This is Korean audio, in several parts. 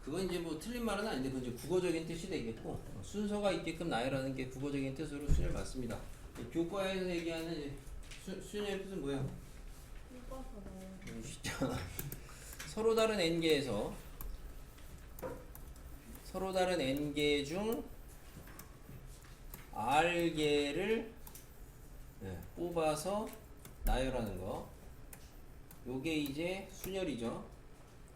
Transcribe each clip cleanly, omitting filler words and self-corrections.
그건 이제 뭐 틀린 말은 아닌데 그건 이제 국어적인 뜻이 되겠고 순서가 있게끔 나열하는 게 국어적인 뜻으로 순열 맞습니다. 교과에서 얘기하는 이제 순열의 뜻은 뭐야? 쉽잖아. 서로 다른 n개에서 서로 다른 n개 중 r개를 뽑아서 나열하는 거. 요게 이제 순열이죠.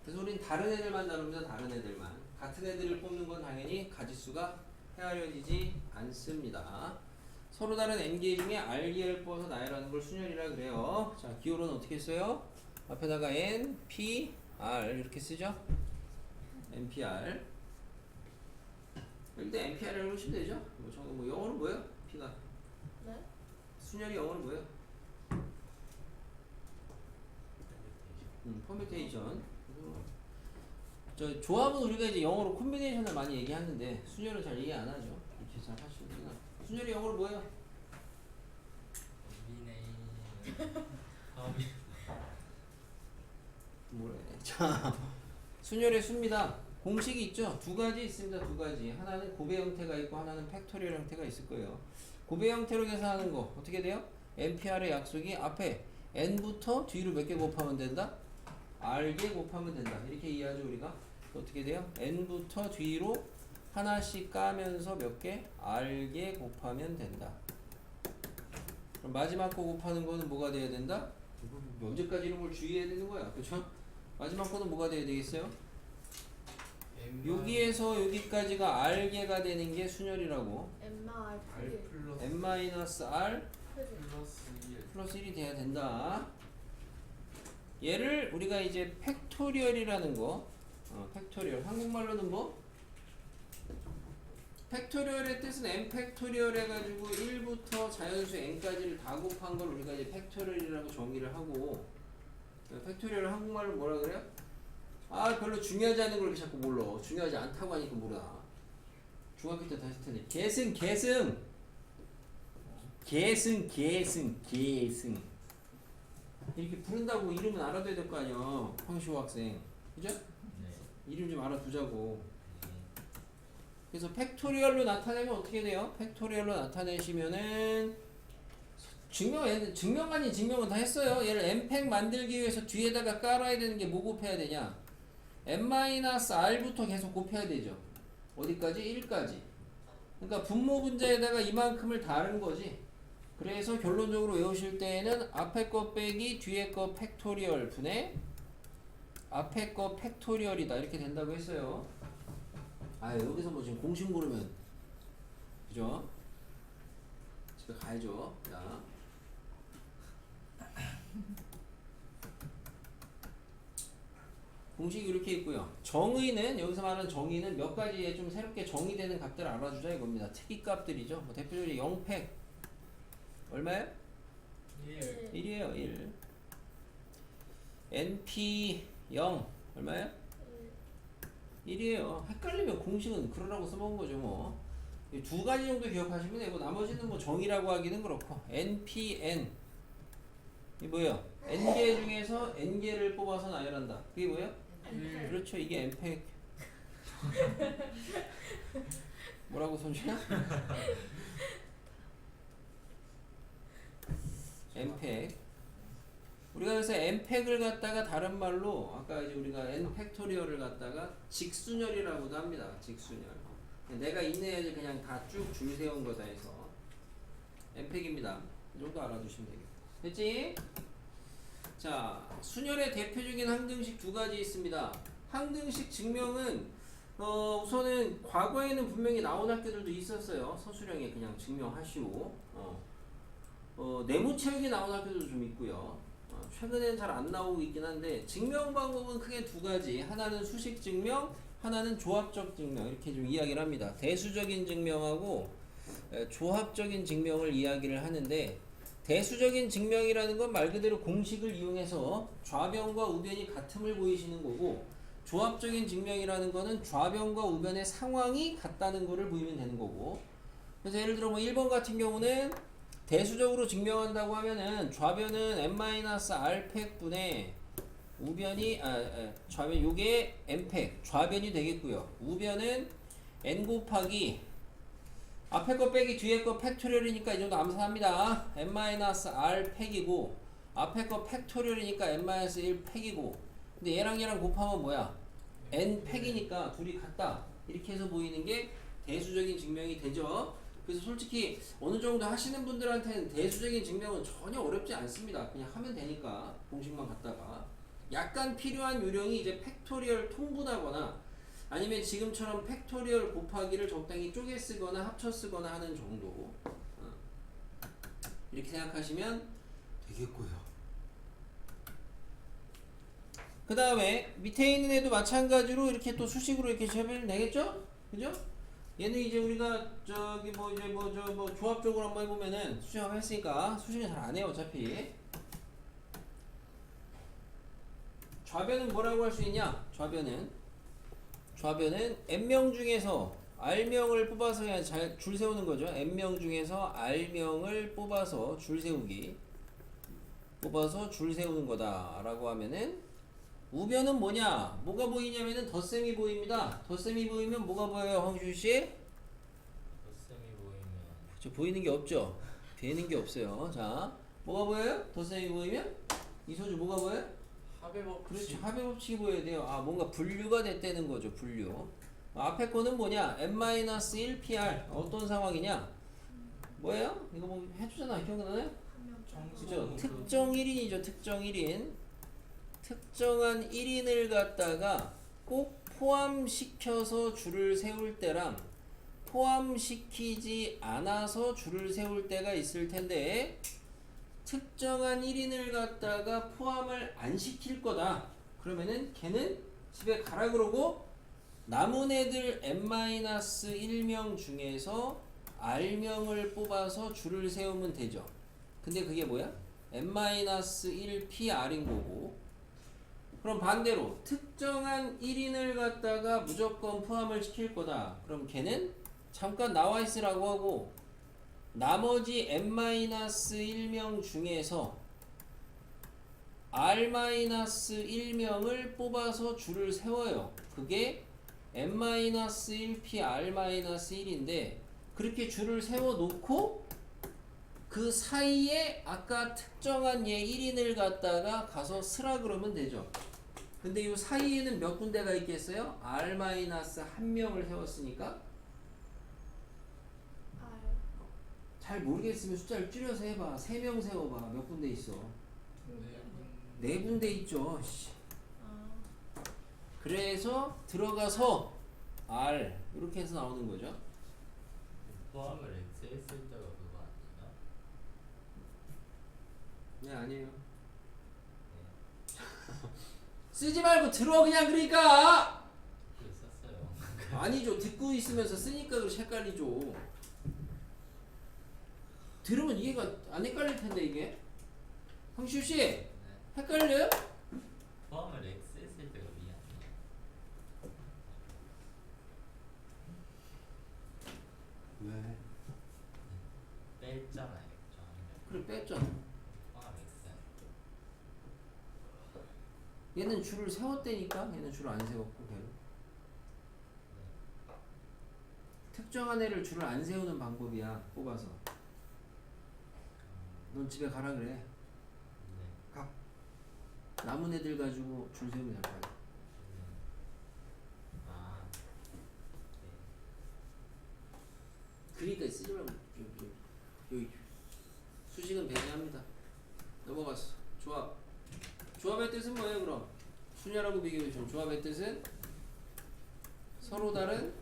그래서 우린 다른 애들만 다룹니다. 다른 애들만. 같은 애들을 뽑는 건 당연히 가짓수가 헤아려지지 않습니다. 서로 다른 n개 중에 r개를 뽑아서 나열하는 걸 순열이라 그래요. 자, 기호로는 어떻게 써요? 앞에다가 n, p, r 이렇게 쓰죠? npr. 일단 npr이라고 하시면 되죠? 뭐 저거 뭐 영어는 뭐예요? p가. 네? 순열이 영어는 뭐예요? 퍼뮤테이션. 저 조합은 우리가 이제 영어로 콤비네이션을 많이 얘기하는데 순열은 잘 얘기 안 하죠. 이렇게 잘 하시는구나. 순열이 영어로 뭐예요? 뭐래? 자, 순열의 수입니다. 공식이 있죠. 두 가지 있습니다. 두 가지. 하나는 곱의 형태가 있고 하나는 팩토리얼 형태가 있을 거예요. 곱의 형태로 계산하는 거 어떻게 돼요? NPR의 약속이 앞에 n부터 뒤로 몇 개 곱하면 된다? r개 곱하면 된다. 이렇게 이해하죠 우리가? 어떻게 돼요? n부터 뒤로 하나씩 까면서 몇 개? r개 곱하면 된다. 그럼 마지막 거 곱하는 거는 뭐가 돼야 된다? 언제까지 이런 걸 주의해야 되는 거야. 그쵸? 마지막 거는 뭐가 돼야 되겠어요? 여기에서 여기까지가 r개가 되는 게 순열이라고. n-r 플러스 1이 돼야 된다. 얘를 우리가 이제 팩토리얼이라는 거, 팩토리얼. 한국말로는 뭐? 팩토리얼의 뜻은 n 팩토리얼 해가지고 1부터 자연수 n까지를 다 곱한 걸 우리가 이제 팩토리얼이라고 정의를 하고, 팩토리얼을 한국말로 뭐라 그래요? 아, 별로 중요하지 않은 걸 이렇게 자꾸 몰라. 중요하지 않다고 하니까 몰라. 중학교 때 다시 텐데. 계승. 이렇게 부른다고 이름은 알아둬야 될 거 아니야. 황시호 학생. 그죠? 네. 이름 좀 알아두자고. 그래서 팩토리얼로 나타내면 어떻게 돼요? 팩토리얼로 나타내시면은 증명 아닌 증명은 다 했어요. 얘를 n팩 만들기 위해서 뒤에다가 깔아야 되는 게 뭐 곱해야 되냐? n-r부터 계속 곱해야 되죠. 어디까지? 1까지. 그러니까 분모 분자에다가 이만큼을 다른 거지. 그래서 결론적으로 외우실 때에는 앞에 거 빼기 뒤에 거 팩토리얼 분의 앞에 거 팩토리얼이다. 이렇게 된다고 했어요. 아, 여기서 뭐 지금 공식 모르면 그죠? 집에 가야죠. 자. 공식이 이렇게 있고요. 정의는 여기서 말하는 정의는 몇 가지에 좀 새롭게 정의되는 값들을 알아주자 이겁니다. 특이값들이죠. 뭐 대표적으로 0팩 얼마예요? 1이에요. 1. NP 0 얼마예요? 1이에요. 헷갈리면 공식은 그러라고 써먹은 거죠 뭐. 이 두 가지 정도 기억하시면 되고 나머지는 뭐 정의라고 하기는 그렇고 NPN 이 뭐예요? n개 중에서 n개를 뽑아서 나열한다. 그게 뭐예요? 그렇죠. 이게 n팩. 뭐라고 손주야? n팩. 우리가 그래서 n팩을 갖다가 다른 말로 아까 이제 우리가 n 팩토리얼을 갖다가 직순열이라고도 합니다. 직순열. 내가 있는 애들 그냥 다 쭉 줄 세운 거다 해서 n팩입니다. 이 정도 알아두시면 되겠다. 됐지? 자, 순열의 대표적인 항등식 두 가지 있습니다. 항등식 증명은 우선은 과거에는 분명히 나온 학교들도 있었어요. 서술형에 그냥 증명하시고 네모 채우기 나온 학교들도 좀 있고요. 최근에는 잘 안 나오고 있긴 한데 증명 방법은 크게 두 가지. 하나는 수식 증명, 하나는 조합적 증명 이렇게 좀 이야기를 합니다. 대수적인 증명하고 조합적인 증명을 이야기를 하는데 대수적인 증명이라는 건 말 그대로 공식을 이용해서 좌변과 우변이 같음을 보이시는 거고 조합적인 증명이라는 거는 좌변과 우변의 상황이 같다는 거를 보이면 되는 거고 그래서 예를 들어 뭐 1번 같은 경우는 대수적으로 증명한다고 하면은 좌변은 n-r팩 분의 우변이 좌변 요게 n팩 좌변이 되겠고요. 우변은 n 곱하기 앞에 거 빼기 뒤에 거 팩토리얼이니까 이 정도 암산합니다. n-r 팩이고 앞에 거 팩토리얼이니까 n-1 팩이고 근데 얘랑 얘랑 곱하면 뭐야? n 팩이니까 둘이 같다. 이렇게 해서 보이는 게 대수적인 증명이 되죠. 그래서 솔직히 어느 정도 하시는 분들한테는 대수적인 증명은 전혀 어렵지 않습니다. 그냥 하면 되니까 공식만 갖다가 약간 필요한 요령이 이제 팩토리얼 통분하거나 아니면 지금처럼 팩토리얼 곱하기를 적당히 쪼개 쓰거나 합쳐 쓰거나 하는 정도. 이렇게 생각하시면 되겠고요. 그 다음에 밑에 있는 애도 마찬가지로 이렇게 또 수식으로 이렇게 재면 되겠죠? 그죠? 얘는 이제 우리가 저기 뭐 이제 뭐 조합적으로 한번 해보면은 수식 한번 했으니까 수식은 잘 안 해요 어차피. 좌변은 뭐라고 할 수 있냐? 좌변은 n명 중에서 r명을 뽑아서 그냥 잘 줄 세우는 거죠. n명 중에서 r명을 뽑아서 줄 세우기. 뽑아서 줄 세우는 거다 라고 하면은 우변은 뭐냐? 뭐가 보이냐면은 덧셈이 보입니다. 덧셈이 보이면 뭐가 보여요, 황슈씨? 덧셈이 보이면 저 보이는 게 없죠? 되는 게 없어요. 자, 뭐가 보여요? 덧셈이 보이면? 이소주 뭐가 보여요? 합의 법칙. 그렇지, 합의 법칙이 보여야 돼요. 아, 뭔가 분류가 됐다는 거죠, 분류. 앞에 거는 뭐냐? n-1 pr. 어떤 상황이냐? 뭐예요? 이거 뭐 해주잖아, 기억나나요? 그죠? 특정 1인이죠, 특정 1인. 특정한 1인을 갖다가 꼭 포함시켜서 줄을 세울 때랑 포함시키지 않아서 줄을 세울 때가 있을 텐데 특정한 1인을 갖다가 포함을 안 시킬 거다. 그러면은 걔는 집에 가라 그러고 남은 애들 n-1명 중에서 r명을 뽑아서 줄을 세우면 되죠. 근데 그게 뭐야? n-1 pr인 거고 그럼 반대로 특정한 1인을 갖다가 무조건 포함을 시킬 거다. 그럼 걔는 잠깐 나와 있으라고 하고 나머지 n-1명 중에서 r-1명을 뽑아서 줄을 세워요. 그게 n-1 p r-1인데 그렇게 줄을 세워 놓고 그 사이에 아까 특정한 얘 1인을 갖다가 가서 쓰라 그러면 되죠. 근데 이 사이에는 몇 군데가 있겠어요? r-1명을 세웠으니까 잘 모르겠으면 숫자를 줄여서 해봐. 3명 세워봐. 몇 군데 있어? 4군데 있죠. 그래서 들어가서 r 이렇게 해서 나오는 거죠. 포함을 X 했을 때가 그거 아닌가? 네, 아니에요. 쓰지 말고 들어 그냥 그러니까. 그래 썼어요. 아니죠. 듣고 있으면서 쓰니까 그렇게 헷갈리죠. 들으면 이해가 안 헷갈릴 텐데 이게. 황시우 씨, 네. 헷갈려요? 포함을 X 했을 때가 미 아니야? 왜? 뺐잖아요. 그래 뺐잖아. 포함 X. 얘는 줄을 세웠다니까. 얘는 줄을 안 세웠고 걔는. 특정한 애를 줄을 안 세우는 방법이야. 뽑아서. 넌 집에 가라 그래. 네. 가. 남은 애들 가지고 줄 세우면 될 거야. 아. 네. 그러니까 쓰지 말고 여기 수식은 배제합니다. 넘어갔어. 조합. 조합의 뜻은 뭐예요 그럼? 수냐라고 비교해 준 조합의 뜻은 서로 다른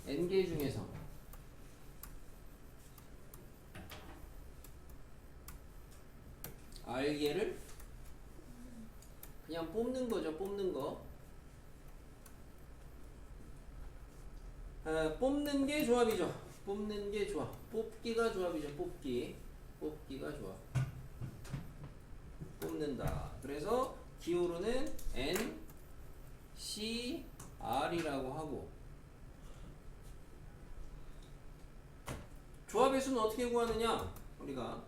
n개 중에서 r개를 그냥 뽑는 거죠. 뽑는 거. 뽑는 게 조합이죠. 뽑는 게 조합. 뽑기가 조합이죠. 뽑기가 조합. 뽑는다. 그래서 기호로는 n, c, r이라고 하고 조합의 수는 어떻게 구하느냐? 우리가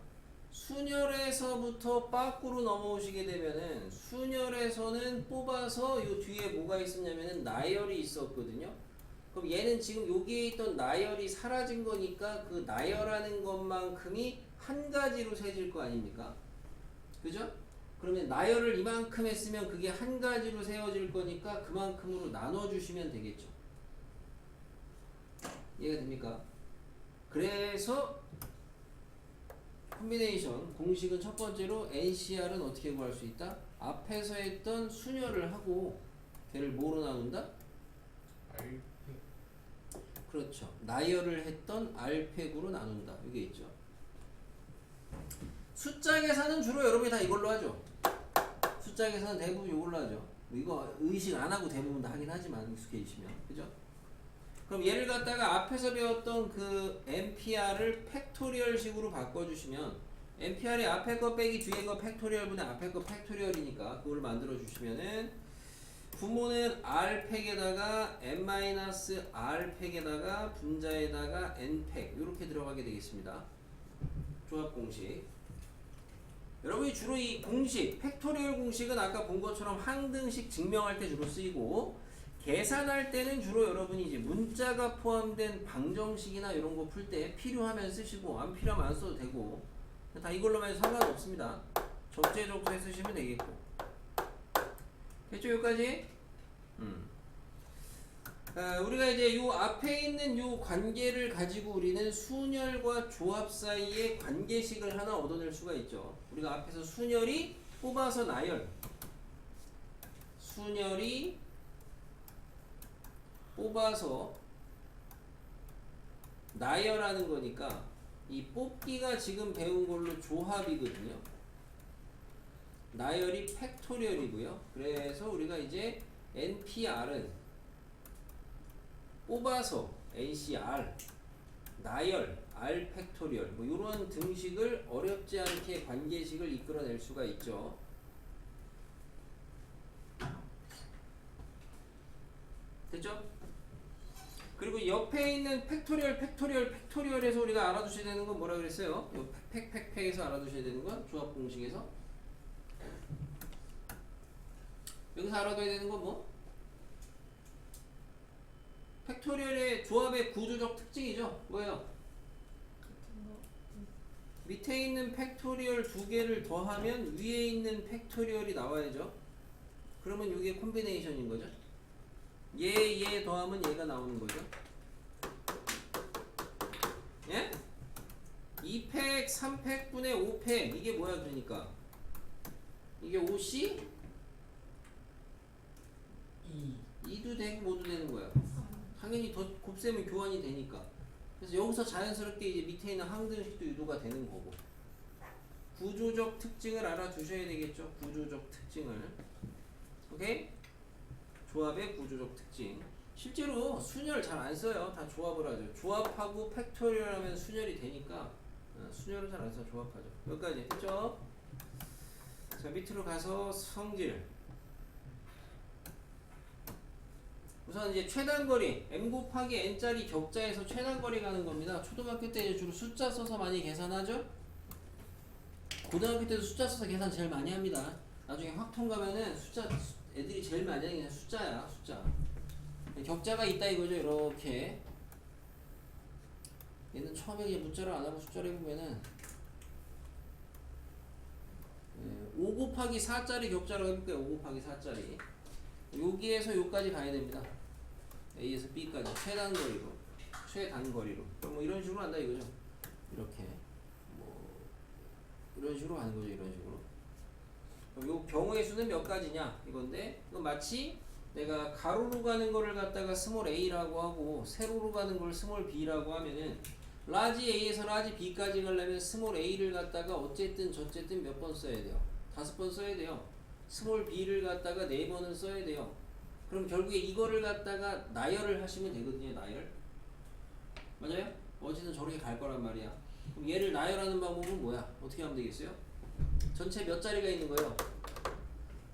순열에서부터 밖으로 넘어오시게 되면은 순열에서는 뽑아서 요 뒤에 뭐가 있었냐면은 나열이 있었거든요. 그럼 얘는 지금 여기에 있던 나열이 사라진 거니까 그 나열하는 것만큼이 한 가지로 세질 거 아닙니까? 그죠? 그러면 나열을 이만큼 했으면 그게 한 가지로 세워질 거니까 그만큼으로 나눠주시면 되겠죠. 이해가 됩니까? 그래서 콤비네이션 공식은 첫 번째로 NCR은 어떻게 구할 수 있다? 앞에서 했던 순열을 하고 걔를 뭐로 나눈다? 알팩. 그렇죠. 나열을 했던 R팩으로 나눈다. 이게 있죠. 숫자 계산은 주로 여러분이 다 이걸로 하죠. 숫자 계산은 대부분 이걸로 하죠. 이거 의식 안 하고 대부분 다 하긴 하지만 익숙해지시면. 그죠? 그럼 얘를 갖다가 앞에서 배웠던 그 NPR을 팩토리얼식으로 바꿔주시면 NPR이 앞에 거 빼기 뒤에 거 팩토리얼분의 앞에 거 팩토리얼이니까 그걸 만들어 주시면은 분모는 R팩에다가 n-R팩에다가 분자에다가 N팩 이렇게 들어가게 되겠습니다. 조합 공식. 여러분이 주로 이 공식, 팩토리얼 공식은 아까 본 것처럼 항등식 증명할 때 주로 쓰이고 계산할 때는 주로 여러분이 이제 문자가 포함된 방정식이나 이런 거 풀 때 필요하면 쓰시고 안 필요하면 안 써도 되고 다 이걸로만 해도 상관없습니다. 적재적소에 쓰시면 되겠고. 됐죠? 여기까지? 우리가 이제 요 앞에 있는 요 관계를 가지고 우리는 순열과 조합 사이의 관계식을 하나 얻어낼 수가 있죠. 우리가 앞에서 순열이 뽑아서 나열, 순열이 뽑아서 나열하는 거니까 이 뽑기가 지금 배운 걸로 조합이거든요. 나열이 팩토리얼이고요. 그래서 우리가 이제 NPR은 뽑아서 NCR, 나열, R 팩토리얼 뭐 이런 등식을 어렵지 않게 관계식을 이끌어낼 수가 있죠. 됐죠? 그리고 옆에 있는 팩토리얼에서 우리가 알아두셔야 되는 건 뭐라 그랬어요? 요 팩에서 알아두셔야 되는 건 조합 공식에서 여기서 알아둬야 되는 건 뭐? 팩토리얼의 조합의 구조적 특징이죠. 뭐예요? 밑에 있는 팩토리얼 두 개를 더하면 위에 있는 팩토리얼이 나와야죠. 그러면 이게 콤비네이션인 거죠. 얘 더하면 얘가 나오는 거죠. 예? 2팩, 3팩분의 5팩 이게 뭐야 그러니까 이게 5C? 2도 되고 뭐도 되는 거야. 당연히 더 곱셈은 교환이 되니까. 그래서 여기서 자연스럽게 이제 밑에 있는 항등식도 유도가 되는 거고. 구조적 특징을 알아두셔야 되겠죠. 구조적 특징을. 오케이? 조합의 구조적 특징. 실제로 순열 잘 안 써요. 다 조합을 하죠. 조합하고 팩토리얼 하면 순열이 되니까 순열을 잘 안 써. 조합하죠. 여기까지 됐죠? 자, 밑으로 가서 성질. 우선 이제 최단거리 m 곱하기 n짜리 격자에서 최단거리 가는 겁니다. 초등학교 때 이제 주로 숫자 써서 많이 계산하죠. 고등학교 때도 숫자 써서 계산 제일 많이 합니다. 나중에 확통 가면은 숫자 애들이 제일 많이 하는 게 숫자야. 숫자 격자가 있다 이거죠. 이렇게 얘는 처음에 이제 문자를 안 하고 숫자를 해보면은 5 곱하기 4짜리 격자라고 해볼게요. 5 곱하기 4짜리 여기에서 여기까지 가야 됩니다. A에서 B까지 최단거리로 그럼 뭐 이런 식으로 한다 이거죠. 이렇게 뭐 이런 식으로 가는 거죠. 이런 식으로. 그럼 요 경우의 수는 몇 가지냐 이건데 이건 마치 내가 가로로 가는 거를 갖다가 스몰 a라고 하고 세로로 가는 걸 스몰 b라고 하면은 라지 a에서 라지 b까지 가려면 스몰 a를 갖다가 어쨌든 저쨌든 몇 번 써야 돼요. 5번 써야 돼요. 스몰 b를 갖다가 4번은 써야 돼요. 그럼 결국에 이거를 갖다가 나열을 하시면 되거든요. 나열. 맞아요? 어쨌든 저렇게 갈 거란 말이야. 그럼 얘를 나열하는 방법은 뭐야? 어떻게 하면 되겠어요? 전체 몇 자리가 있는 거예요?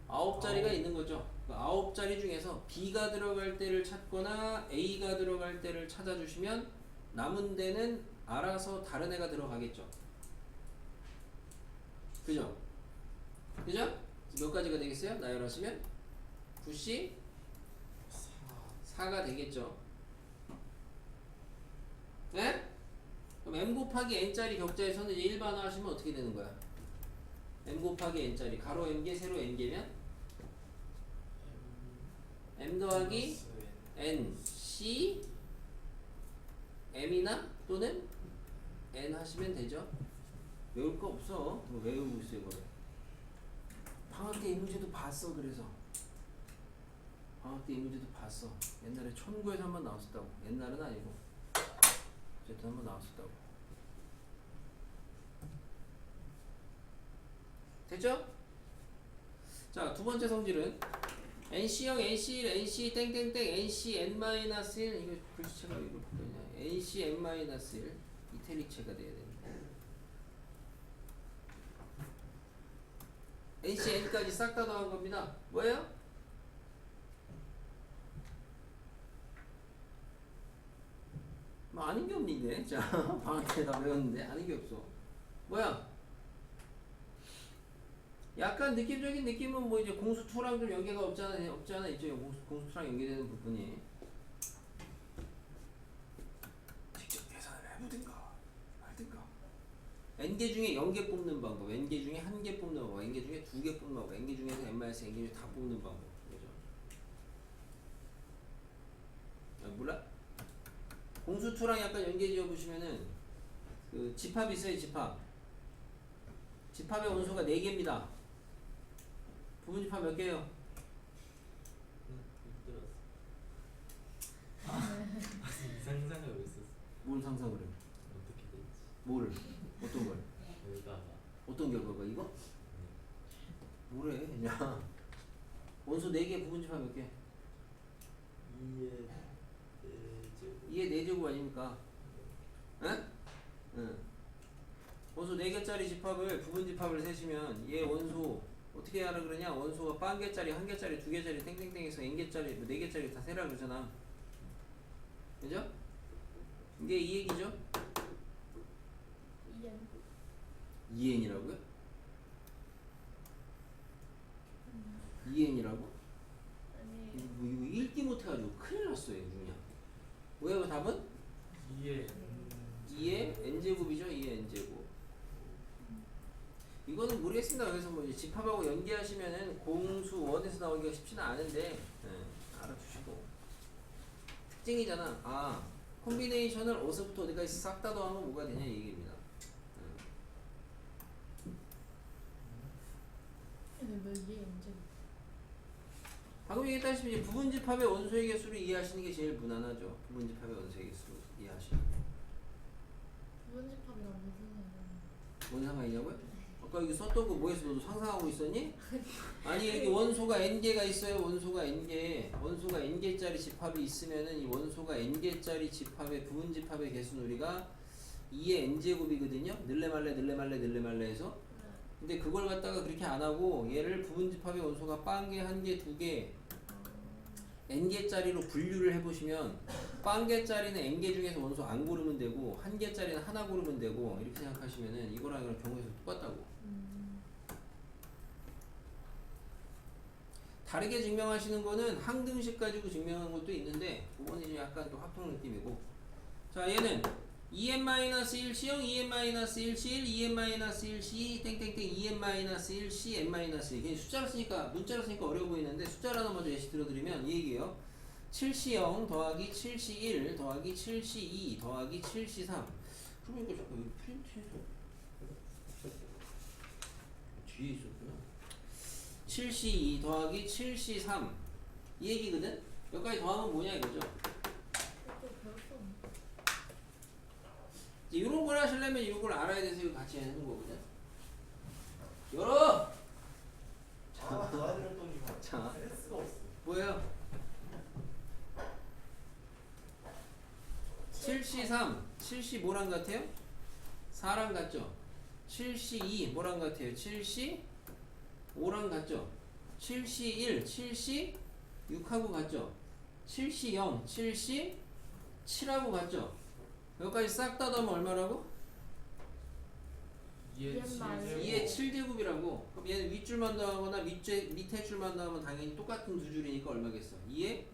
9자리가 있는 거죠. 9자리 중에서 B가 들어갈 때를 찾거나 A가 들어갈 때를 찾아주시면 남은 데는 알아서 다른 애가 들어가겠죠. 그죠? 그죠? 몇 가지가 되겠어요? 나열하시면 9C 4가 되겠죠. 네? 그럼 m 곱하기 n짜리 격자에서는 이제 일반화 하시면 어떻게 되는 거야? m 곱하기 n짜리 가로 n개 세로 n개면 m 더하기 n c m이나 또는 n 하시면 되죠. 외울 거 없어. 뭐 외우고 있어요 이거를. 방학 때 이 문제도 봤어. 그래서 방학 때 이 문제도 봤어. 옛날에 천구에서 한번 나왔었다고. 옛날은 아니고 어쨌든 한번 나왔었다고. 됐죠? 자, 두 번째 성질은 NC형, NC1, NC 땡땡땡, NC n-1 이거 글씨체가 이거 바뀌었냐? NC n-1 이태리체가 돼야 됩니다. NC n까지 싹 다 더한 겁니다. 뭐예요? 뭐 아는 게 없는데, 자 방학 때 다 배웠는데 아는 게 없어. 뭐야? 약간 느낌적인 느낌은 뭐 이제 공수 2랑 좀 연계가 없잖아 있죠. 공수 2랑 연계되는 부분이. 직접 계산을 해보든가 말든가. n개 중에 0개 뽑는 방법, n개 중에 1개 뽑는 방법, n개 중에 2개 뽑는 방법, n개 중에서 n-n개 중에 다 뽑는 방법. 그죠? 아, 몰라? 공수 2랑 약간 연계 지어 보시면은 그 집합 있어요. 집합의 원소가 4개입니다. 부분집합 몇 개예요? 못 들었어. 상상하고 있었어. 뭘 상상을 해? 어떻게 될지. 뭘? 어떤 걸? 결과가. 어떤 결과가 이거? 뭐래? 야 원소 4개 부분집합 몇 개? 2의 4제곱 아닙니까? 응? 응. 원소 4개짜리 집합을 부분집합을 세시면 얘 원소 어떻게 하라 그러냐? 원소가 빵개짜리, 1개짜리, 2개짜리, 땡땡땡에서 n개짜리, 뭐 4개짜리 다 세라 그러잖아. 그죠? 이게 이 얘기죠? 2n이라고요? 2n이라고? 이거 읽기 못해가지고 큰일 났어요 그냥. 뭐예요 답은? 2의 n제곱이죠. 2의 n제곱. 이거는 모르겠습니다. 그래서 뭐 이제 집합하고 연계하시면은 공수 원에서 나오기가 쉽지는 않은데 알아주시고 특징이잖아. 아 콤비네이션을 어디서부터 어디까지 싹 다 더하면 뭐가 되냐 이 얘기입니다. 방금 얘기했다시피 이제 부분집합의 원소의 개수를 이해하시는 게 제일 무난하죠. 부분집합의 원소의 개수 이해하시는 게. 부분집합이랑 무슨 뭔 상관이냐고요? 아까 여기 썼던 거 뭐해서 너도 상상하고 있었니? 아니 여기 원소가 n개가 있어요. 원소가 n개짜리 집합이 있으면은 이 원소가 n개짜리 집합의 부분집합의 개수는 우리가 2의 n제곱이거든요. 늘레말레 해서. 근데 그걸 갖다가 그렇게 안 하고 얘를 부분집합의 원소가 빵개, 1개, 2개 n개짜리로 분류를 해보시면 빵개짜리는 n개 중에서 원소 안 고르면 되고 1개짜리는 하나 고르면 되고 이렇게 생각하시면은 이거랑 이거랑 경우에서 똑같다고. 다르게 증명하시는 거는 항등식 가지고 증명하는 것도 있는데 그거는 이제 약간 또 합통 느낌이고. 자 얘는 2n-1 C형 2n-1 C1 2n-1 C 땡땡땡 2n-1 C n-1 그냥 숫자로 쓰니까 문자로 쓰니까 어려워 보이는데 숫자로 하나 먼저 예시 들어드리면 이 얘기예요. 7C0 더하기 7C1 더하기 7C2 더하기 7C3 그러면 이거 잠깐 여기 프린트해서 뒤에 있었구나. 7C2 더하기 7C3 이 얘기거든? 여기까지 더하면 뭐냐 이거죠. 이제 이런 걸 하시려면 이걸 알아야 돼서 이거 같이 하는 거거든. 열어! 자, 뭐예요? 7C3, 7C 뭐랑 같아요? 4랑 같죠? 7C2 뭐랑 같아요? 7C 5랑 같죠? 7C1, 7C 6하고 같죠? 7C0, 7C 7하고 같죠? 여기까지 싹 다 더하면 얼마라고? 2의 2의 7제곱이라고. 그럼 얘는 윗줄만 더하거나 밑에 줄만 더하면 당연히 똑같은 두 줄이니까 얼마겠어? 2의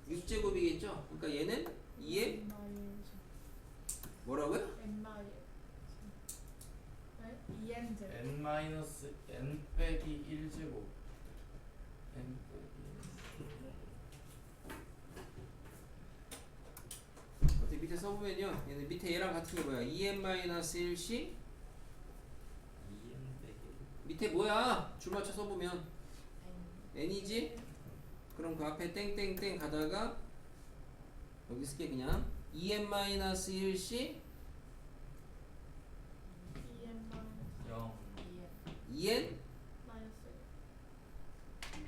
6제곱이겠죠? 그러니까 얘는 2의 뭐라고요? n 마이너스 n 빼기 1제곱 n 빼기 어떻게 밑에 써보면요. 얘는 밑에 얘랑 같은 게 뭐야? 2n-1씩 2n 빼기 밑에 뭐야? 줄 맞춰 써보면 n이지? 그럼 그 앞에 땡땡땡 가다가 여기 쓸게 그냥 2n-1씩 0 2n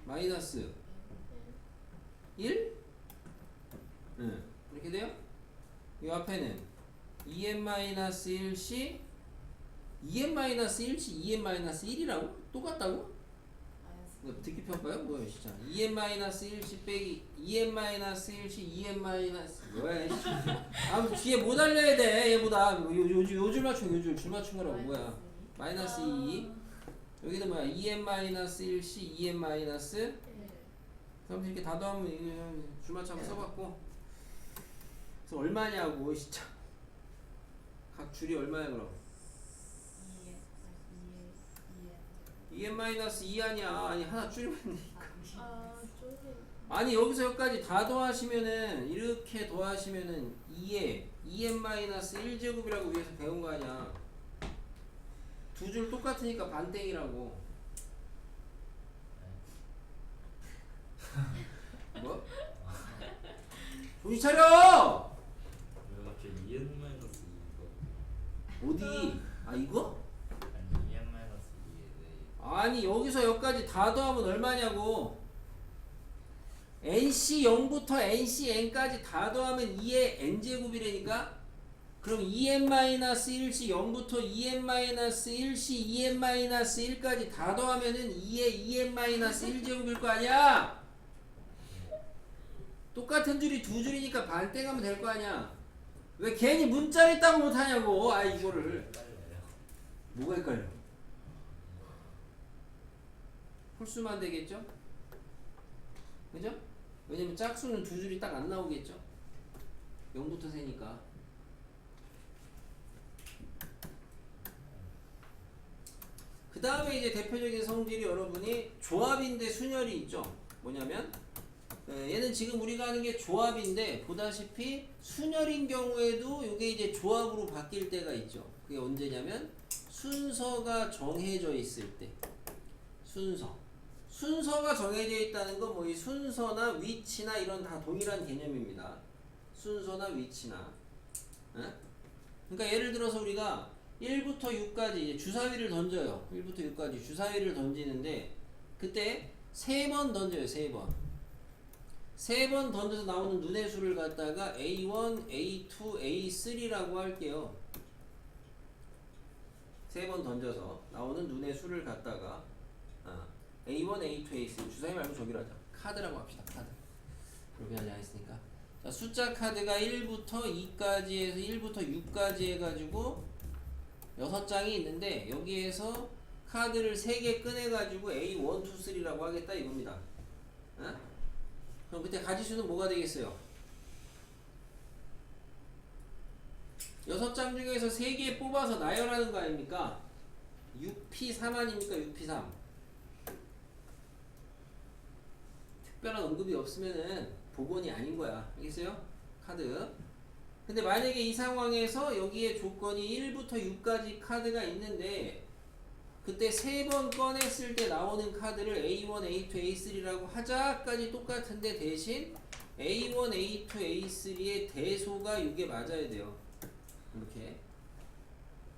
마이너스 1? 응. 이렇게 돼요? 이 앞에는 2n-1씩 2n-1씩 2n-1이라고? 똑같다고? 이거 듣기 평가요? 뭐야 진짜 2n-1씩 빼기 2n-1씩 2n- 뭐야 씨. 아 뒤에 못 알려야 돼 얘보다 요줄 맞춘 줄 맞춘 거라고 뭐야 마이너스 2 여기는 뭐야 2n-1씩 2n- 그럼 이렇게 다 더하면 줄 맞춰 한번 써봤고 그래서 얼마냐고 진짜 각 줄이 얼마야 그럼 2n-2 아니야 아니 하나 줄이면 되니까 아니 여기서 여기까지 다 더하시면은 이렇게 더하시면은 2에 2n-1제곱이라고 위에서 배운 거 아니야 두 줄 똑같으니까 반땡이라고 뭐? 정신 차려! 왜 갑자기 2n 마이너스 2거 어디? 아 이거? 아니 2n 마이너스 2에 아니 여기서 여기까지 다 더하면 얼마냐고 nc 0부터 nc n까지 다 더하면 2의 n제곱이라니까 그럼 2n-1씩 0부터 2n-1씩 2n-1까지 다 더하면은 2의 2n-1제곱일 거 아니야 똑같은 줄이 두 줄이니까 반땡하면 될 거 아니야 왜 괜히 문자를 있다고 못하냐고 아 이거를 헷갈려요 뭐가 헷갈려 홀수만 되겠죠? 그죠? 왜냐면 짝수는 두 줄이 딱 안 나오겠죠? 0부터 세니까 그 다음에 이제 대표적인 성질이 여러분이 조합인데 순열이 있죠 뭐냐면 얘는 지금 우리가 하는 게 조합인데 보다시피 순열인 경우에도 이게 이제 조합으로 바뀔 때가 있죠 그게 언제냐면 순서가 정해져 있을 때 순서가 정해져 있다는 건 뭐 이 순서나 위치나 이런 다 동일한 개념입니다. 순서나 위치나. 에? 그러니까 예를 들어서 우리가 1부터 6까지 주사위를 던져요. 1부터 6까지 주사위를 던지는데 그때 3번 던져요. 3번. 3번 던져서 나오는 눈의 수를 갖다가 A1, A2, A3라고 할게요. 3번 던져서 나오는 눈의 수를 갖다가 A1, A2, A3 주사위 말고 저기로 하자 카드라고 합시다 카드 그렇게 하지 않았으니까 자, 숫자 카드가 1부터 2까지 해서 1부터 6까지 해가지고 6장이 있는데 여기에서 카드를 3개 꺼내가지고 A1, 2, 3라고 하겠다 이겁니다 그럼 그때 가지수는 뭐가 되겠어요? 6장 중에서 3개 뽑아서 나열하는 거 아닙니까? 6P3 아닙니까? 6P3 특별한 언급이 없으면은 복원이 아닌 거야. 알겠어요? 카드. 근데 만약에 이 상황에서 여기에 조건이 1부터 6까지 카드가 있는데 그때 3번 꺼냈을 때 나오는 카드를 A1, A2, A3라고 하자까지 똑같은데 대신 A1, A2, A3의 대소가 이게 맞아야 돼요. 이렇게.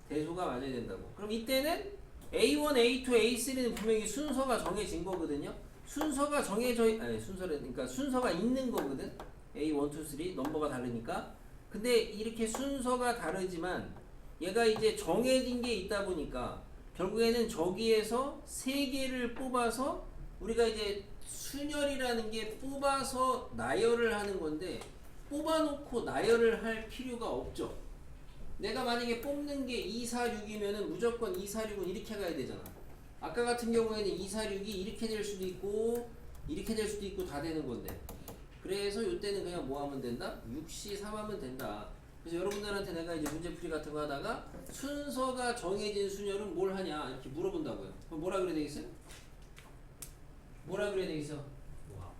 대소가 맞아야 된다고. 그럼 이때는 A1, A2, A3는 분명히 순서가 정해진 거거든요. 순서가 정해져 그러니까 순서가 있는 거거든. A1, 2, 3 넘버가 다르니까. 근데 이렇게 순서가 다르지만 얘가 이제 정해진 게 있다 보니까 결국에는 저기에서 3개를 뽑아서 우리가 이제 순열이라는 게 뽑아서 나열을 하는 건데 뽑아놓고 나열을 할 필요가 없죠. 내가 만약에 뽑는 게 2, 4, 6이면은 무조건 2, 4, 6은 이렇게 가야 되잖아. 아까 같은 경우에는 2, 4, 6이 이렇게 될 수도 있고 이렇게 될 수도 있고 다 되는 건데. 그래서 이때는 그냥 뭐 하면 된다? 6C 3 하면 된다. 그래서 여러분들한테 내가 이제 문제풀이 같은 거 하다가 순서가 정해진 순열은 뭘 하냐 이렇게 물어본다고요. 그럼 뭐라 그래야 되겠어요? 뭐라 그래야 되겠어? 와.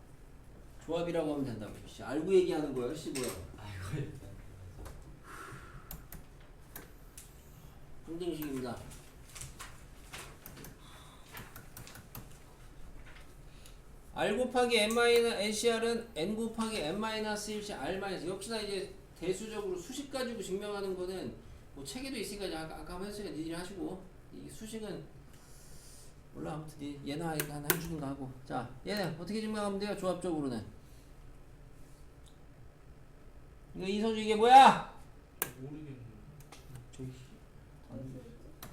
조합이라고 하면 된다고. 씨, 알고 얘기하는 거예요. 씨 뭐야? 아이고 일단. 항등식입니다. R 곱하기 NCR은 N 곱하기 N-1씩 R- 역시나 이제 대수적으로 수식 가지고 증명하는 거는 뭐 책에도 있으니까 이제 아까 한번 했으니까 니들이 하시고 이 수식은 몰라 아무튼 얘는 하나 해주는 거 하고 자 얘는 어떻게 증명하면 돼요? 조합적으로는 이선주 이게 뭐야? 모르겠네. 저기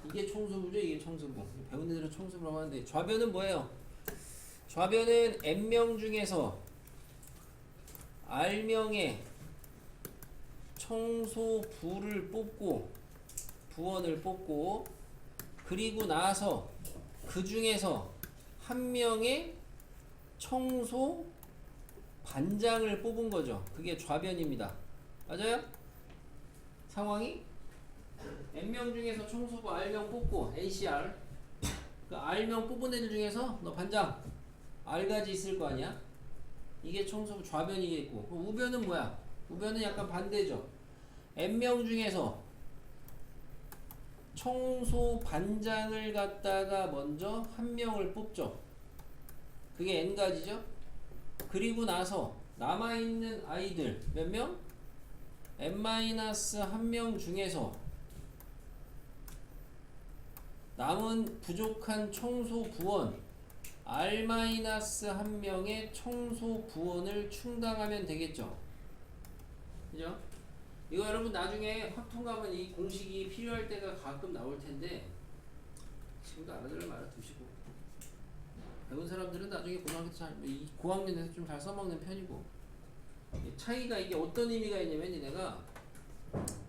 이게 청소부죠 이게 청소부 배운 애들은 청소부라고 하는데 좌변은 뭐예요? 좌변은 N명 중에서 R명의 청소부를 뽑고 부원을 뽑고 그리고 나서 그 중에서 한 명의 청소 반장을 뽑은 거죠. 그게 좌변입니다. 맞아요? 상황이 N명 중에서 청소부 R명 뽑고 NCR 그 R명 뽑은 애들 중에서 너 반장 R까지 있을 거 아니야? 이게 청소부 좌변이겠고 그럼 우변은 뭐야? 우변은 약간 반대죠. N명 중에서 청소 반장을 갖다가 먼저 한 명을 뽑죠. 그게 N가지죠. 그리고 나서 남아있는 아이들 몇 명? N-1명 중에서 남은 부족한 청소 부원 R-1명의 청소 부원을 충당하면 되겠죠. 그죠? 이거 여러분 나중에 확통 가면 이 공식이 필요할 때가 가끔 나올 텐데 지금도 알아들으면 알아두시고 배운 사람들은 나중에 고학년에서 좀 잘 써먹는 편이고 차이가 이게 어떤 의미가 있냐면 내가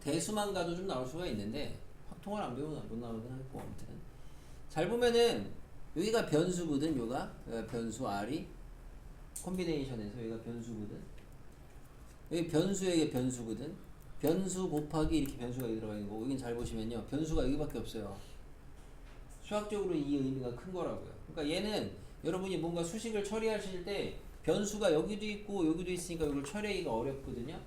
대수만 가도 좀 나올 수가 있는데 확통을 안 배우면 못 나오긴 하고 아무튼 잘 보면은 여기가 변수거든 여기가 변수 R이 콤비네이션에서 여기가 변수거든 여기 변수에게 변수거든 변수 곱하기 이렇게 변수가 여기 들어가 있는 거고 여긴 잘 보시면요 변수가 여기밖에 없어요. 수학적으로 이 의미가 큰 거라고요. 그러니까 얘는 여러분이 뭔가 수식을 처리하실 때 변수가 여기도 있고 여기도 있으니까 이걸 처리하기가 어렵거든요.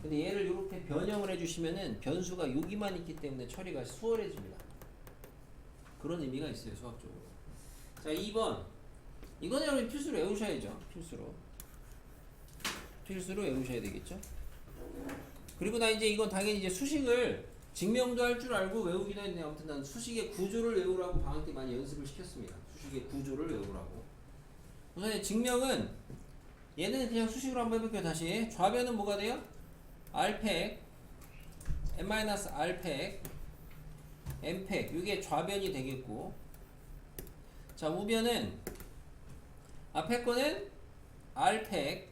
근데 얘를 이렇게 변형을 해주시면은 변수가 여기만 있기 때문에 처리가 수월해집니다. 그런 의미가 있어요 수학적으로. 자 2번 이건 여러분 필수로 외우셔야죠. 필수로 외우셔야 되겠죠. 그리고 나 이제 이건 당연히 이제 수식을 증명도 할 줄 알고 외우기도 했는데 아무튼 난 수식의 구조를 외우라고 방학 때 많이 연습을 시켰습니다. 수식의 구조를 외우라고. 우선 증명은 얘는 그냥 수식으로 한번 해볼게요. 다시 좌변은 뭐가 돼요? R팩 N-R팩 N팩 이게 좌변이 되겠고 자 우변은 앞에 거는 R팩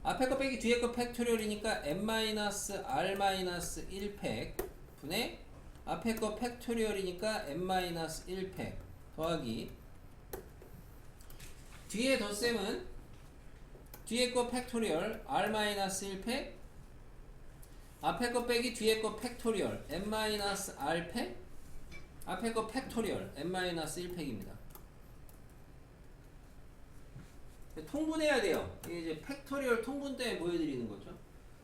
앞에 거 빼기 뒤에 거 팩토리얼이니까 n-r-1팩 분의 앞에 거 팩토리얼이니까 n-1팩 더하기 뒤에 덧셈은 뒤에 거 팩토리얼 r-1팩 앞에 거 빼기 뒤에 거 팩토리얼 n-r팩 앞에 거 팩토리얼 n-1팩입니다. 통분해야 돼요. 이게 이제 팩토리얼 통분 때문에 보여드리는 거죠.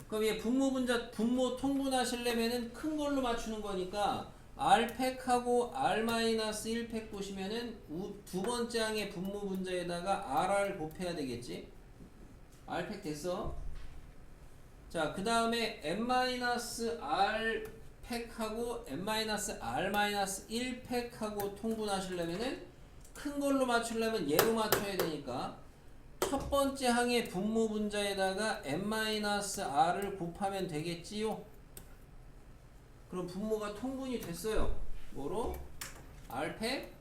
그럼 얘 분모 통분하시려면은 큰 걸로 맞추는 거니까 R팩하고 R-1팩 보시면은 두 번째 항의 분모 분자에다가 RR 곱해야 되겠지. R팩 됐어. 자, 그 다음에 N-R팩하고 N-R-1팩하고 통분하시려면은 큰 걸로 맞추려면 얘로 맞춰야 되니까 첫 번째 항의 분모 분자에다가 n-r을 곱하면 되겠지요. 그럼 분모가 통분이 됐어요. 뭐로? r팩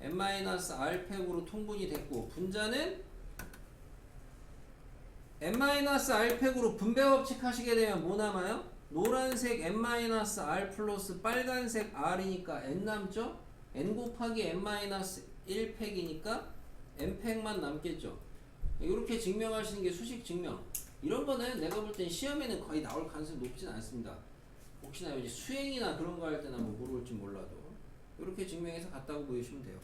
n-r팩으로 통분이 됐고 분자는 n-r팩으로 분배 법칙 하시게 되면 뭐 남아요? 노란색 n-r 플러스 빨간색 r이니까 n 남죠? n 곱하기 n-1 팩이니까 n 팩만 남겠죠. 이렇게 증명하시는 게 수식 증명. 이런 거는 내가 볼 땐 시험에는 거의 나올 가능성이 높진 않습니다. 혹시나 이제 수행이나 그런 거 할 때나 뭐 물어볼지 몰라도 이렇게 증명해서 같다고 보시면 돼요.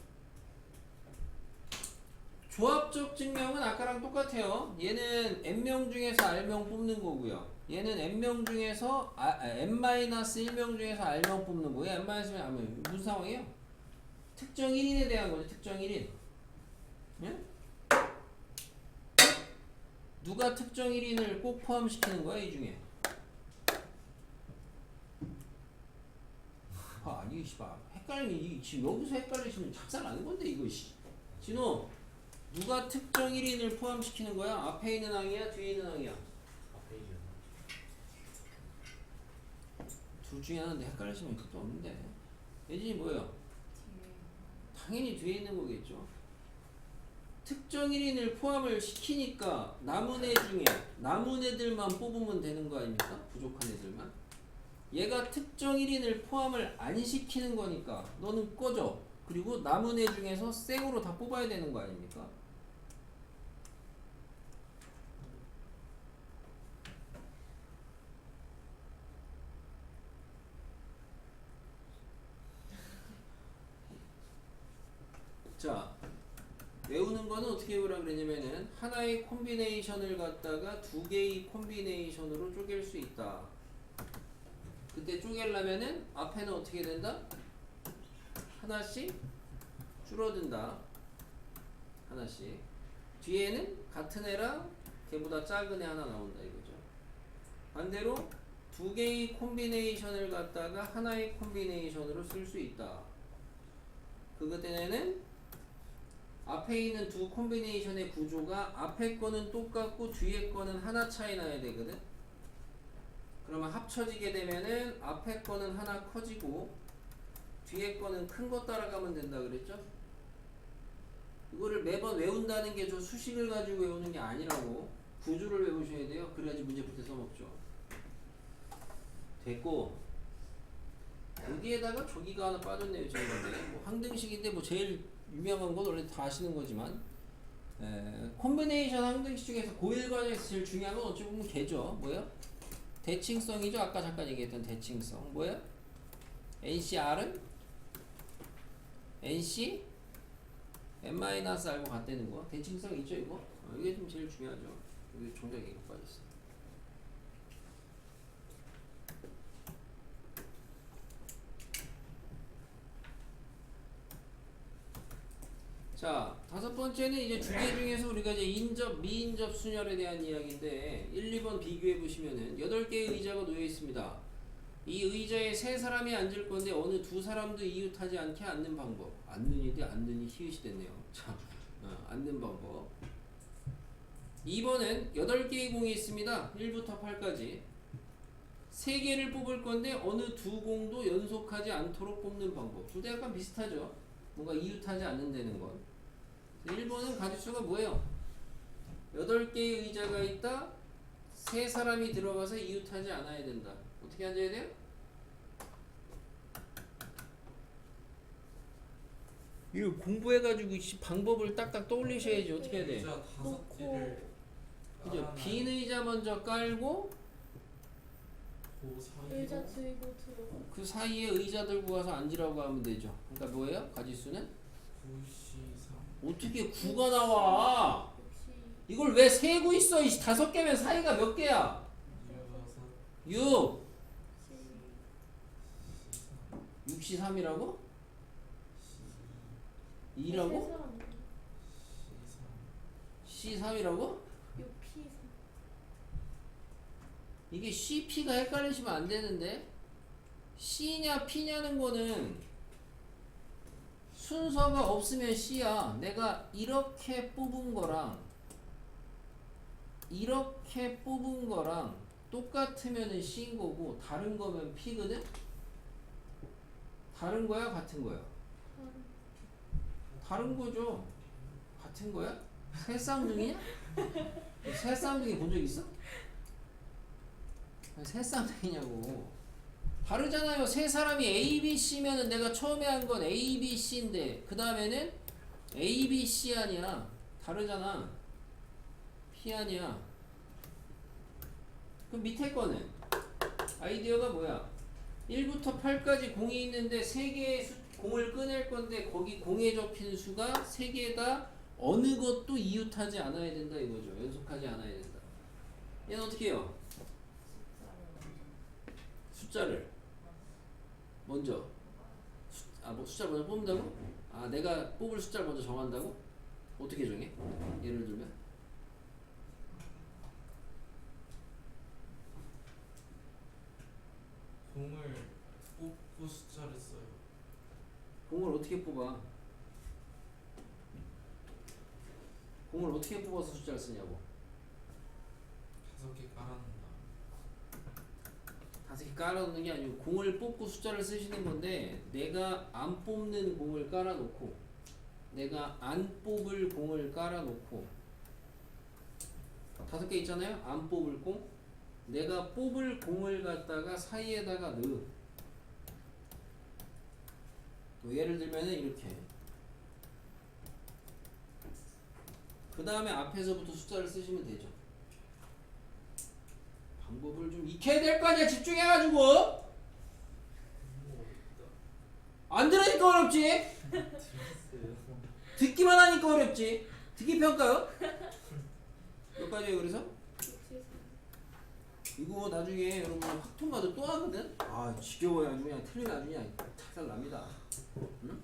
조합적 증명은 아까랑 똑같아요. 얘는 n명 중에서 r명 뽑는 거고요. 얘는 n명 중에서 n-1명 중에서 r명 뽑는 거예요. n-1명 r명 무슨 상황이에요? 특정 1인에 대한 거죠. 특정 1인. 예? 누가 특정 1인을 꼭 포함시키는 거야, 이 중에? 아니, 씨발. 지금 여기서 헷갈리시면 작살나는 건데, 이거, 씨. 진호, 누가 특정 1인을 포함시키는 거야? 앞에 있는 항이야? 뒤에 있는 항이야? 앞에 있는 둘 중에 하나인데 헷갈리시면 그것도 없는데. 예진이 뭐예요? 당연히 뒤에 있는 거겠죠. 특정 1인을 포함을 시키니까 남은 애 중에 남은 애들만 뽑으면 되는 거 아닙니까? 부족한 애들만. 얘가 특정 1인을 포함을 안 시키는 거니까 너는 꺼져. 그리고 남은 애 중에서 생으로 다 뽑아야 되는 거 아닙니까? 자, 외우는 거는 어떻게 외우라 그러냐면은 하나의 콤비네이션을 갖다가 두 개의 콤비네이션으로 쪼갤 수 있다. 그때 쪼개려면은 앞에는 어떻게 된다? 하나씩 줄어든다. 하나씩. 뒤에는 같은 애랑 걔보다 작은 애 하나 나온다 이거죠. 반대로 두 개의 콤비네이션을 갖다가 하나의 콤비네이션으로 쓸 수 있다. 그것 때문에는 앞에 있는 두 콤비네이션의 구조가 앞에 거는 똑같고 뒤에 거는 하나 차이 나야 되거든. 그러면 합쳐지게 되면은 앞에 거는 하나 커지고 뒤에 거는 큰 거 따라가면 된다 그랬죠? 이거를 매번 외운다는 게 저 수식을 가지고 외우는 게 아니라고 구조를 외우셔야 돼요. 그래야지 문제 풀 때 써먹죠. 됐고 여기에다가 저기가 하나 빠졌네요. 저기인데 뭐 항등식인데 뭐 제일 유명한 건 원래 다 아시는 거지만 콤비네이션 항등식 중에서 고1 과정에서 제일 중요한 건 어찌 보면 걔죠. 뭐예요? 대칭성이죠. 아까 잠깐 얘기했던 대칭성. 뭐예요? NCR은 NC n-r고 같다는 거. 대칭성 있죠 이거? 이게 좀 제일 중요하죠. 여기 정작 이거 빠졌어. 자, 다섯 번째는 이제 주제 중에서 우리가 이제 인접, 미인접 순열에 대한 이야기인데 1, 2번 비교해 보시면은 8개의 의자가 놓여 있습니다. 이 의자에 세 사람이 앉을 건데 어느 두 사람도 이웃하지 않게 앉는 방법. 앉는인데 앉는이 히읗이 됐네요. 자, 앉는 방법. 2번은 8개의 공이 있습니다. 1부터 8까지. 3개를 뽑을 건데 어느 두 공도 연속하지 않도록 뽑는 방법. 둘 다 약간 비슷하죠. 뭔가 이웃하지 않는다는 건. 1번은 가짓수가 뭐예요? 8개의 의자가 있다. 3사람이 들어가서 이웃하지 않아야 된다. 어떻게 앉아야 돼요? 이거 공부해가지고 방법을 딱딱 떠올리셔야지. 어떻게 해야 돼? 의자 5개를 그죠? 빈 의자 먼저 깔고 그 사이로 의자 들고 들어가. 그 사이에 의자 들고 가서 앉으라고 하면 되죠. 그러니까 뭐예요? 가짓수는? 9C3 어떻게 9가 나와? 역시 이걸 왜 세고 있어? 5개면 사이가 몇 개야? 6 6C3이라고? 2라고? C3이라고? 6P3. 이게 CP가 헷갈리시면 안 되는데 C냐 P냐는 거는 순서가 없으면 C야. 내가 이렇게 뽑은 거랑 이렇게 뽑은 거랑 똑같으면은 C인 거고 다른 거면 P거든? 다른 거야? 같은 거야? 다른 거죠. 같은 거야? 새 쌍둥이냐? 새 쌍둥이 본 적 있어? 세 쌍둥이냐고. 다르잖아요. 세 사람이 A, B, C면은 내가 처음에 한 건 A, B, C인데 그 다음에는 A, B, C 아니야. 다르잖아. P 아니야. 그럼 밑에 거는 아이디어가 뭐야? 1부터 8까지 공이 있는데 3개의 공을 꺼낼 건데 거기 공에 접힌 수가 3개다. 어느 것도 이웃하지 않아야 된다 이거죠. 연속하지 않아야 된다. 얘는 어떻게 해요? 숫자를 먼저 뭐 숫자를 먼저 뽑는다고? 아 내가 뽑을 숫자를 먼저 정한다고? 어떻게 정해? 예를 들면 공을 뽑고 숫자를 써요. 공을 어떻게 뽑아? 공을 어떻게 뽑아서 숫자를 쓰냐고? 5개 깔아놓는다. 5개 깔아놓는 게 아니고 공을 뽑고 숫자를 쓰시는 건데 내가 안 뽑는 공을 깔아놓고 내가 안 뽑을 공을 깔아놓고 5개 있잖아요? 안 뽑을 공 내가 뽑을 공을 갖다가 사이에다가 넣어. 또 예를 들면은 이렇게 그 다음에 앞에서부터 숫자를 쓰시면 되죠. 방법을 좀 익혀야 될 거 아니야. 집중해가지고 안 들으니까 어렵지. 재밌어요. 듣기만 하니까 어렵지. 듣기 평가요? 몇 가지예요 그래서? 63. 이거 나중에 여러분 확통 가도 또 하거든? 아 지겨워요. 아주 그냥 틀리면 아주 그냥 탈탈 납니다. 응?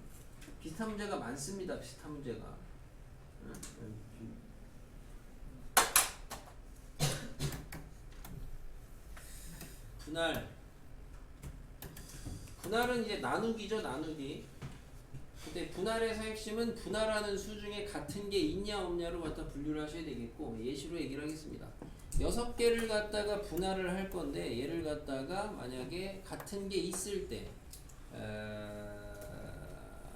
비슷한 문제가 많습니다. 비슷한 문제가. 응? 분할. 분할은 이제 나누기죠. 나누기. 근데 분할에서 핵심은 분할하는 수 중에 같은 게 있냐 없냐로 갖다 분류를 하셔야 되겠고 예시로 얘기를 하겠습니다. 6개를 갖다가 분할을 할 건데 얘를 갖다가 만약에 같은 게 있을 때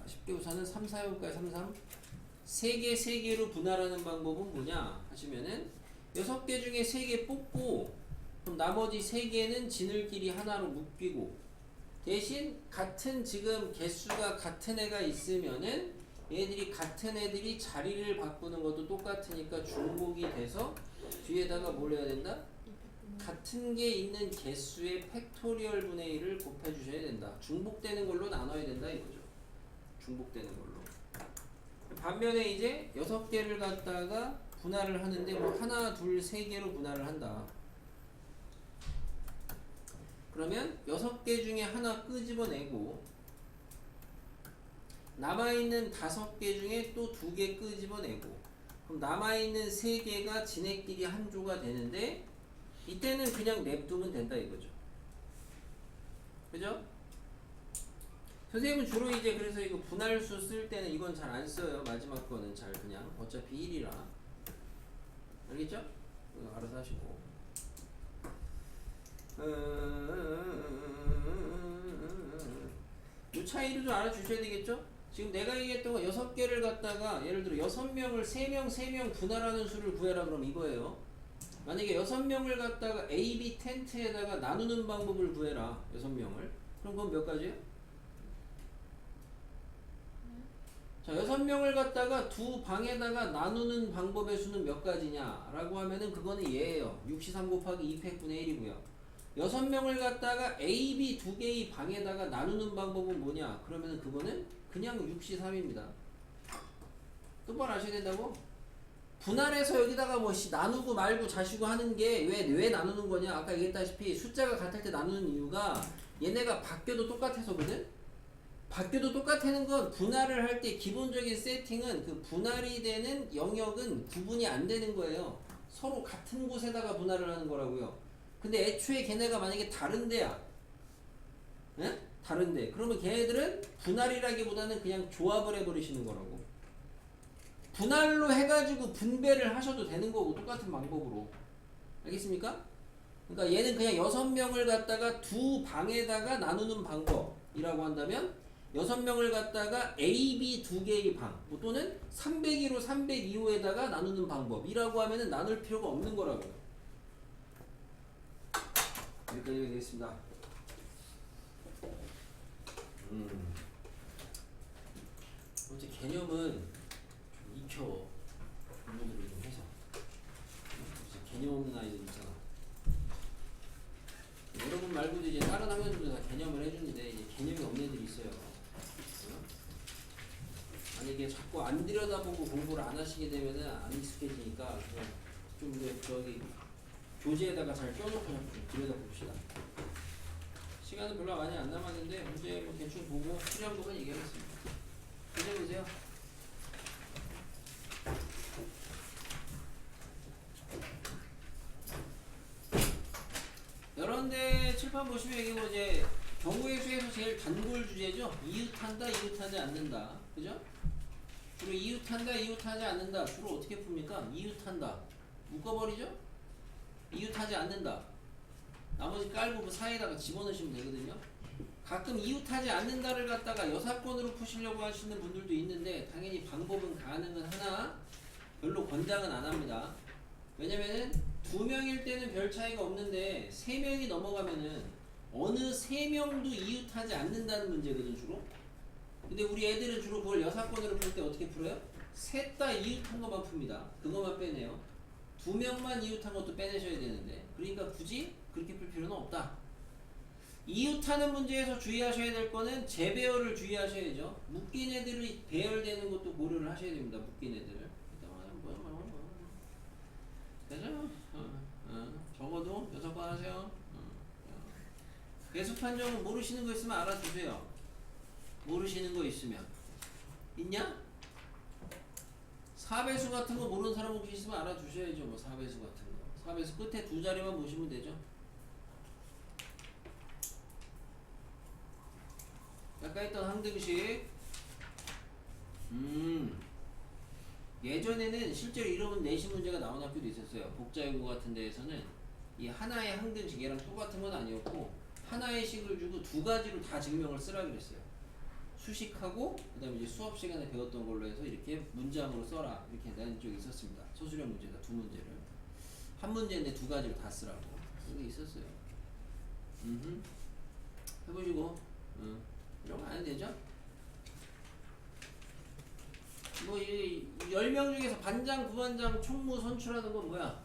쉽게 우선은 3, 4 해볼까요? 3, 3 3개, 3개로 분할하는 방법은 뭐냐 하시면은 6개 중에 3개 뽑고 그럼 나머지 3개는 지들끼리 하나로 묶이고 대신 같은 지금 개수가 같은 애가 있으면은 얘들이 같은 애들이 자리를 바꾸는 것도 똑같으니까 중복이 돼서 뒤에다가 뭘 해야 된다? 같은 게 있는 개수의 팩토리얼 분의 1을 곱해 주셔야 된다. 중복되는 걸로 나눠야 된다 이거죠. 중복되는 걸로. 반면에 이제 6개를 갖다가 분할을 하는데 뭐 하나, 둘, 3개로 분할을 한다. 그러면 6개 중에 하나 끄집어내고 남아있는 5개 중에 또 2개 끄집어내고 그럼 남아있는 3개가 지네끼리 한 조가 되는데 이때는 그냥 냅두면 된다 이거죠. 그죠? 선생님은 주로 이제 그래서 이거 분할수 쓸 때는 이건 잘 안 써요. 마지막 거는 잘 그냥 어차피 1이라 알겠죠? 이거 알아서 하시고 이 차이를 좀 알아주셔야 되겠죠? 지금 내가 얘기했던 거 6개를 갖다가 예를 들어 6명을 3명 분할하는 수를 구해라 그럼 이거예요. 만약에 6명을 갖다가 A, B 텐트에다가 나누는 방법을 구해라 6명을 그럼 그건 몇 가지예요? 자 6명을 갖다가 두 방에다가 나누는 방법의 수는 몇 가지냐 라고 하면은 그거는 얘예요. 6C3 곱하기 2팩분의 1이고요 6명을 갖다가 A, B 두 개의 방에다가 나누는 방법은 뭐냐 그러면은 그거는 그냥 6C3입니다. 똑바로 아셔야 된다고? 분할해서 여기다가 뭐 나누고 말고 자시고 하는 게 왜 나누는 거냐 아까 얘기했다시피 숫자가 같을 때 나누는 이유가 얘네가 바뀌어도 똑같아서거든. 바뀌어도 똑같다는 건 분할을 할 때 기본적인 세팅은 그 분할이 되는 영역은 구분이 안 되는 거예요. 서로 같은 곳에다가 분할을 하는 거라고요. 근데 애초에 걔네가 만약에 다른 데야 에? 다른데 그러면 걔네들은 분할이라기보다는 그냥 조합을 해버리시는 거라고. 분할로 해가지고 분배를 하셔도 되는 거고 똑같은 방법으로 알겠습니까? 그러니까 얘는 그냥 6명을 갖다가 두 방에다가 나누는 방법이라고 한다면 6명을 갖다가 A, B 두 개의 방 또는 302로 302호에다가 나누는 방법이라고 하면은 나눌 필요가 없는 거라고요. 여기까지 되겠습니다. 어째 개념은 좀 익혀 공부들을 좀 해서 진짜 개념 없는 아이들 있잖아. 여러분 말고도 이제 다른 학년들도 다 개념을 해주는데 이제 개념이 없는 애들이 있어요. 만약에 자꾸 안 들여다보고 공부를 안 하시게 되면은 안 익숙해지니까 좀 이제 저기 교재에다가 잘 껴놓고 좀 들여다봅시다. 시간은 별로 많이 안 남았는데 문제 뭐 대충 보고 필요한 것만 얘기하겠습니다. 문제 보세요. 여러분들 칠판 보시면 이게 뭐 이제 경우의 수에서 제일 단골 주제죠. 이웃한다, 이웃하지 않는다. 그죠? 주로 이웃한다, 이웃하지 않는다. 주로 어떻게 풉니까? 이웃한다. 묶어버리죠? 이웃하지 않는다. 나머지 깔고 그 사이에다가 집어넣으시면 되거든요. 가끔 이웃하지 않는다를 갖다가 여사건으로 푸시려고 하시는 분들도 있는데 당연히 방법은 가능은 하나 별로 권장은 안 합니다. 왜냐면은 2명일 때는 별 차이가 없는데 3명이 넘어가면은 어느 3명도 이웃하지 않는다는 문제거든 주로. 근데 우리 애들은 주로 그걸 여사건으로 풀 때 어떻게 풀어요? 셋 다 이웃한 것만 풉니다. 그것만 빼내요. 2명만 이웃한 것도 빼내셔야 되는데 그러니까 굳이 그렇게 풀 필요는 없다. 이웃하는 문제에서 주의하셔야 될 거는 재배열을 주의하셔야죠. 묶인 애들이 배열되는 것도 고려를 하셔야 됩니다. 묶인 애들을. 되죠? 적어도 6번 하세요. 배수 판정은 모르시는 거 있으면 알아두세요. 모르시는 거 있으면. 있냐? 4배수 같은 거 모르는 사람 혹시 있으면 알아두셔야죠. 뭐 4배수 같은 거. 4배수 끝에 2자리만 보시면 되죠. 아까 했던 항등식. 예전에는 실제로 이런 내신 문제가 나온 학교도 있었어요. 복자연구 같은 데에서는 이 하나의 항등식, 얘랑 똑같은 건 아니었고 하나의 식을 주고 2가지로 다 증명을 쓰라 그랬어요. 수식하고 그 다음에 이제 수업 시간에 배웠던 걸로 해서 이렇게 문장으로 써라 이렇게 하는 쪽이 있었습니다. 소수령 문제다. 2문제를 한 문제인데 2가지로 다 쓰라고 그게 있었어요. 해보시고 이런 거 안 해도 되죠? 뭐 이 10명 중에서 반장, 부반장, 총무 선출하는 건 뭐야?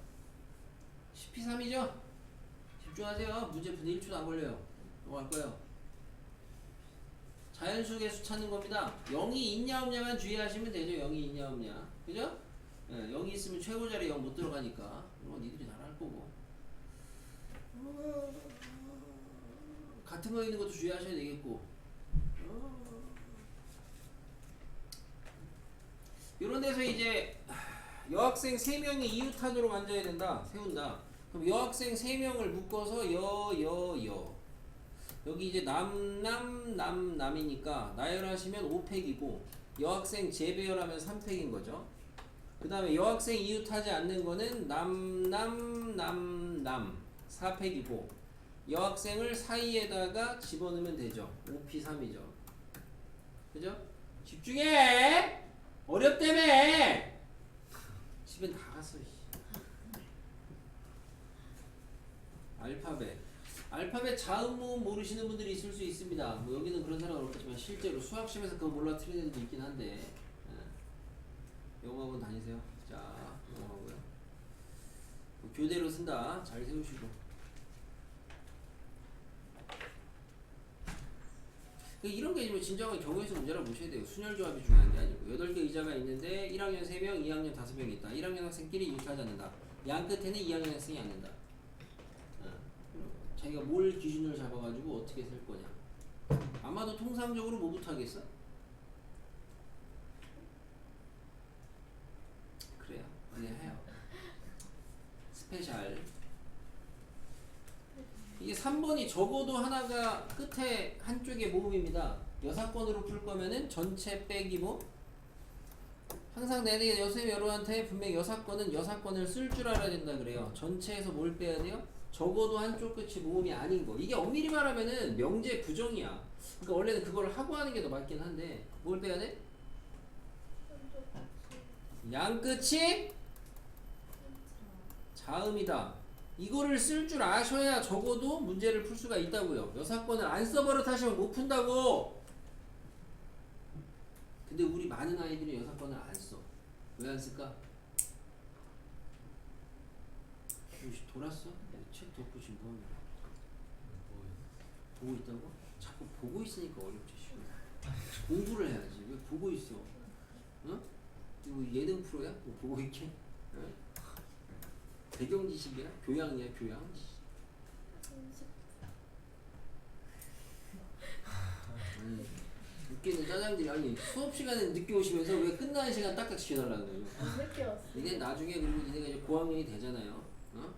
10P3이죠? 집중하세요. 문제 푸는 1초도 안 걸려요. 넘어갈 거예요. 자연수 개수 찾는 겁니다. 0이 있냐 없냐만 주의하시면 되죠. 0이 있냐 없냐. 그죠? 예, 0이 있으면 최고 자리에 0 못 들어가니까 이건 니들이 잘 할 거고. 같은 거 있는 것도 주의하셔야 되겠고. 이런 데서 이제 여학생 3명이 이웃하도록 앉아야 된다. 세운다. 그럼 여학생 3명을 묶어서 여 여기 이제 남이니까 나열하시면 5팩이고 여학생 재배열하면 3팩인 거죠. 그 다음에 여학생 이웃하지 않는 거는 남 4팩이고 여학생을 사이에다가 집어넣으면 되죠. 5P3이죠. 그죠? 집중해! 어렵다며! 집엔 다 갔어. 알파벳 자음 모음 모르시는 분들이 있을 수 있습니다. 뭐 여기는 그런 사람은 없겠지만 실제로 수학시험에서 그거 몰라 틀린 애들도 있긴 한데 영어학원 다니세요. 자, 영어하고요. 교대로 쓴다. 잘 세우시고. 이런 게 뭐 진정한 경우에서 문제라고 보셔야 돼요. 순열조합이 중요한 게 아니고 8개 의자가 있는데 1학년 3명, 2학년 5명이 있다. 1학년 학생끼리 이웃하지 않는다. 양 끝에는 2학년 학생이 앉는다. 자기가 뭘 기준을 잡아가지고 어떻게 쓸 거냐. 아마도 통상적으로 뭐부터 하겠어? 그래요. 많이 해요. 스페셜. 이게 3번이 적어도 하나가 끝에 한쪽에 모음입니다. 여사건으로 풀 거면은 전체 빼기 뭐? 항상 내내 여쌤 여러분한테 분명 여사건을 쓸 줄 알아야 된다 그래요. 전체에서 뭘 빼야 돼요? 적어도 한쪽 끝이 모음이 아닌 거. 이게 엄밀히 말하면은 명제 부정이야. 그러니까 원래는 그걸 하고 하는 게 더 맞긴 한데 뭘 빼야 돼? 양 끝이 자음이다. 이거를 쓸 줄 아셔야 적어도 문제를 풀 수가 있다고요. 여사건을 안 써버릇하시면 못 푼다고. 근데 우리 많은 아이들이 여사건을 안 써. 왜 안 쓸까? 혹시 돌았어? 책 덮고 지금 뭐 보고 있다고? 자꾸 보고 있으니까 어렵지. 공부를 해야지. 왜 보고 있어? 어? 이거 예능 프로야? 뭐 보고 있게? 어? 배경 지식이야? 교양이야, 교양? 웃기는 짜장들이 아니 수업 시간에 늦게 오시면서 왜 끝나는 시간 딱딱 지켜달라는 거죠? 안 늦게 왔어. 이게 나중에 그리고 니네가 이제 고학년이 되잖아요. 어?